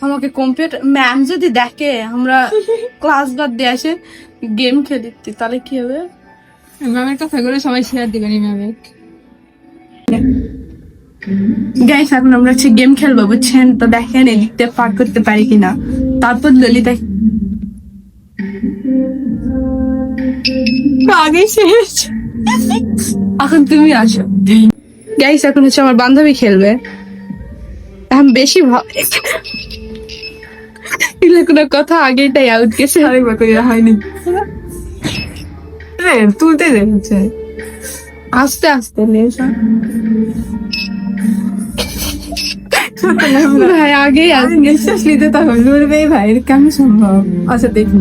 আমাকে computer ma'am যদি দেখে আমরা ক্লাস বাদ দিয়ে আসে গেম খেলিতি তাহলে কি হবে? ম্যামের কথাগুলো সবাই শেয়ার দিবেন ম্যামের। গাইস এখন আমরা হচ্ছে গেম খেলবো বুঝছেন, তো দেখেন এদিকতে পার করতে পারি কিনা। তারপর ললিতা আগেই শেষ। এখন তুমি আসো। গাইস এখন হচ্ছে আমার বান্ধবী খেলবে। এখন বেশি এগুলো কোনো কথা আগেটাই আউট গেছে। আরেকবার করে হয়নি রে, তুলতে দে হচ্ছে। আস্তে আস্তে ভাই আগেই আমি নিঃশ্বাস নিতে তখন লড়বে ভাই, এটা কেমন সম্ভব? আচ্ছা দেখি।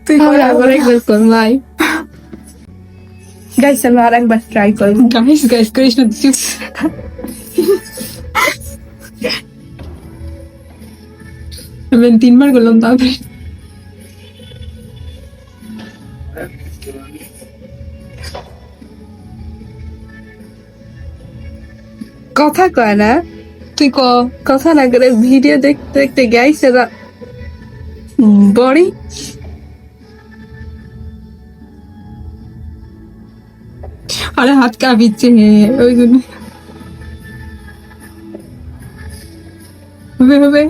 তুই ভাই গাইস আমি আর একবার ট্রাই করবো। গাইস করিস না তুই। আমি 3বার করলাম তারপরে কথা কয় না, তুই কথা না করে ভিডিও দেখতে দেখতে গাইস এরা বড়ি। আরে হাত কাঁপিচ্ছে ওই জন্য হবে হবে।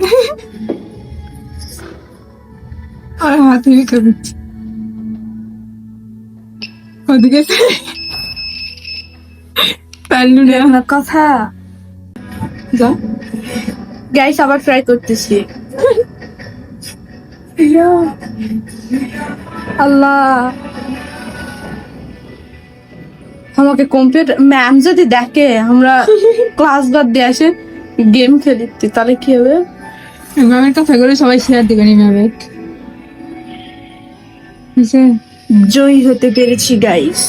আর হাত হেবি কাঁপিচ্ছে ওদিকে প্যান্ডু না কথা যা। গাইস আবার ট্রাই করতেছি। আল্লাহ আমাকে কম্পিউটার ম্যাম যদি দেখে আমরা ক্লাস বাদ দিয়ে আসে গেম খেলিতি তাহলে কি হবে? ম্যামের কথাগুলো সবাই শেয়ার দিবেন ম্যামের। জয়ী হতে পেরেছি গাইস।